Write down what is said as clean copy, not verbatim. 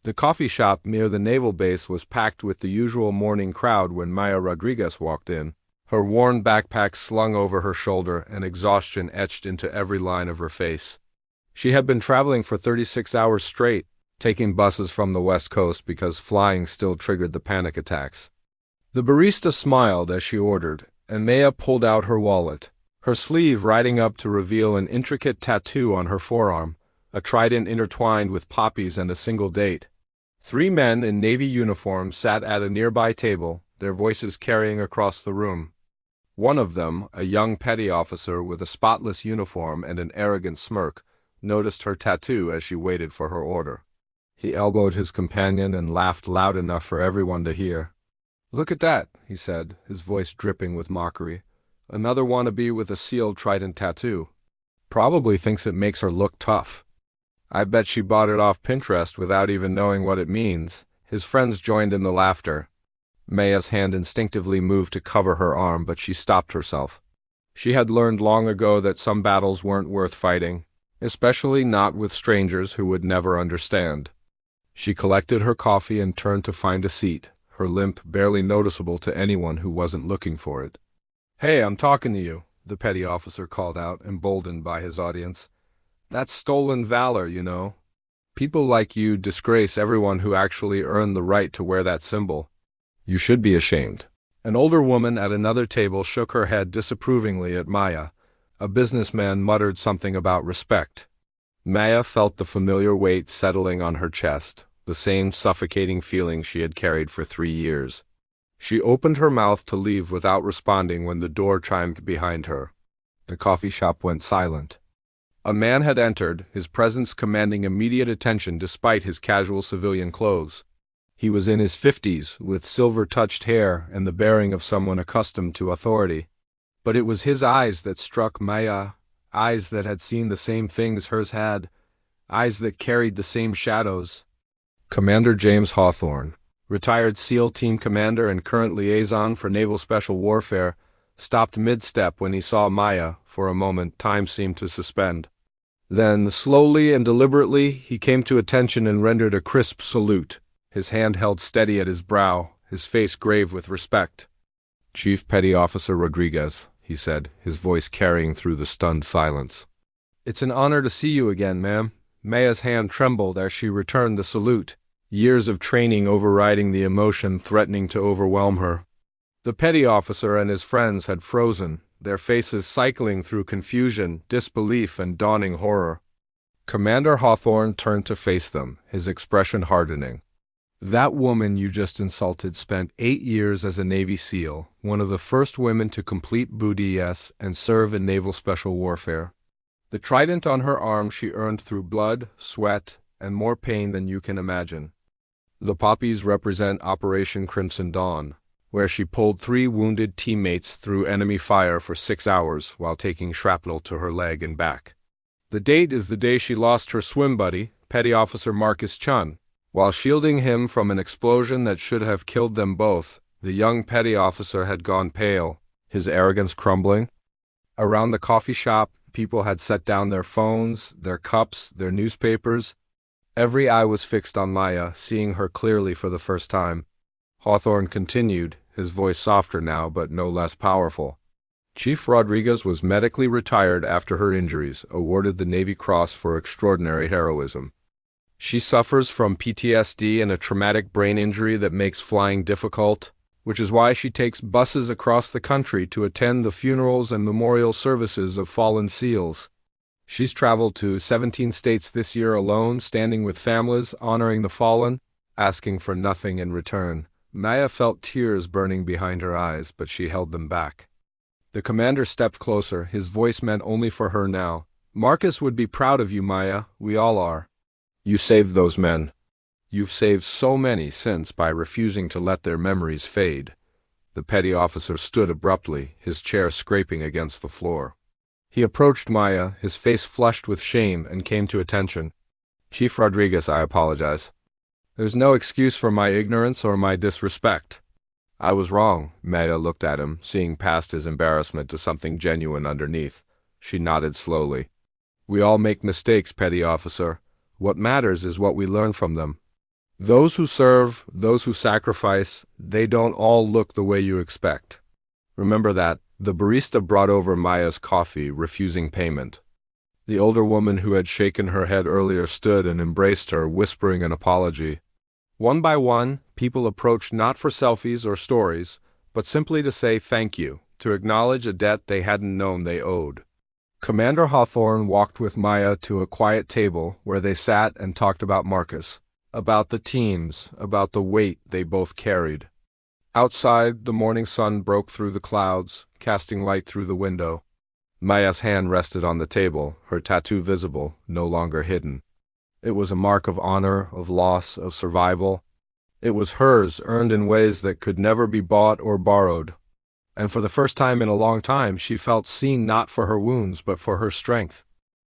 The coffee shop near the naval base was packed with the usual morning crowd when Maya Rodriguez walked in, her worn backpack slung over her shoulder and exhaustion etched into every line of her face. She had been traveling for 36 hours straight, taking buses from the West Coast because flying still triggered the panic attacks. The barista smiled as she ordered, and Maya pulled out her wallet, her sleeve riding up to reveal an intricate tattoo on her forearm, a trident intertwined with poppies and a single date. 3 men in Navy uniforms sat at a nearby table, their voices carrying across the room. One of them, a young petty officer with a spotless uniform and an arrogant smirk, noticed her tattoo as she waited for her order. He elbowed his companion and laughed loud enough for everyone to hear. "Look at that," he said, his voice dripping with mockery. "Another wannabe with a sealed trident tattoo. Probably thinks it makes her look tough. I bet she bought it off Pinterest without even knowing what it means." His friends joined in the laughter. Maya's hand instinctively moved to cover her arm, but she stopped herself. She had learned long ago that some battles weren't worth fighting, especially not with strangers who would never understand. She collected her coffee and turned to find a seat, her limp barely noticeable to anyone who wasn't looking for it. "Hey, I'm talking to you," the petty officer called out, emboldened by his audience. "That's stolen valor, you know. People like you disgrace everyone who actually earned the right to wear that symbol. You should be ashamed." An older woman at another table shook her head disapprovingly at Maya. A businessman muttered something about respect. Maya felt the familiar weight settling on her chest, the same suffocating feeling she had carried for 3 years. She opened her mouth to leave without responding when the door chimed behind her. The coffee shop went silent. A man had entered, his presence commanding immediate attention despite his casual civilian clothes. He was in his 50s, with silver-touched hair and the bearing of someone accustomed to authority. But it was his eyes that struck Maya, eyes that had seen the same things hers had, eyes that carried the same shadows. Commander James Hawthorne, retired SEAL Team Commander and current liaison for Naval Special Warfare, stopped mid-step when he saw Maya. For a moment, time seemed to suspend. Then, slowly and deliberately, he came to attention and rendered a crisp salute, his hand held steady at his brow, his face grave with respect. "Chief Petty Officer Rodriguez," he said, his voice carrying through the stunned silence. "It's an honor to see you again, ma'am." Maya's hand trembled as she returned the salute, years of training overriding the emotion threatening to overwhelm her. The petty officer and his friends had frozen, their faces cycling through confusion, disbelief, and dawning horror. Commander Hawthorne turned to face them, his expression hardening. "That woman you just insulted spent 8 years as a Navy SEAL, one of the first women to complete BUDS and serve in Naval Special Warfare. The trident on her arm she earned through blood, sweat, and more pain than you can imagine. The poppies represent Operation Crimson Dawn, where she pulled 3 wounded teammates through enemy fire for 6 hours while taking shrapnel to her leg and back. The date is the day she lost her swim buddy, Petty Officer Marcus Chun. While shielding him from an explosion that should have killed them both, the young petty officer had gone pale, his arrogance crumbling. Around the coffee shop, people had set down their phones, their cups, their newspapers. Every eye was fixed on Maya, seeing her clearly for the first time. Hawthorne continued, his voice softer now but no less powerful. "Chief Rodriguez was medically retired after her injuries, awarded the Navy Cross for extraordinary heroism. She suffers from PTSD and a traumatic brain injury that makes flying difficult, which is why she takes buses across the country to attend the funerals and memorial services of fallen SEALs. She's traveled to 17 states this year alone, standing with families, honoring the fallen, asking for nothing in return." Maya felt tears burning behind her eyes, but she held them back. The commander stepped closer, his voice meant only for her now. "Marcus would be proud of you, Maya. We all are. You saved those men. You've saved so many since by refusing to let their memories fade." The petty officer stood abruptly, his chair scraping against the floor. He approached Maya, his face flushed with shame, and came to attention. "Chief Rodriguez, I apologize. There's no excuse for my ignorance or my disrespect. I was wrong." Maya looked at him, seeing past his embarrassment to something genuine underneath. She nodded slowly. "We all make mistakes, petty officer. What matters is what we learn from them." Those who serve, those who sacrifice, they don't all look the way you expect. Remember that. The barista brought over Maya's coffee, refusing payment. The older woman who had shaken her head earlier stood and embraced her, whispering an apology. One by one, people approached not for selfies or stories, but simply to say thank you, to acknowledge a debt they hadn't known they owed. Commander Hawthorne walked with Maya to a quiet table where they sat and talked about Marcus, about the teams, about the weight they both carried. Outside, the morning sun broke through the clouds, casting light through the window. Maya's hand rested on the table, her tattoo visible, no longer hidden. It was a mark of honor, of loss, of survival. It was hers, earned in ways that could never be bought or borrowed. And for the first time in a long time, she felt seen not for her wounds, but for her strength.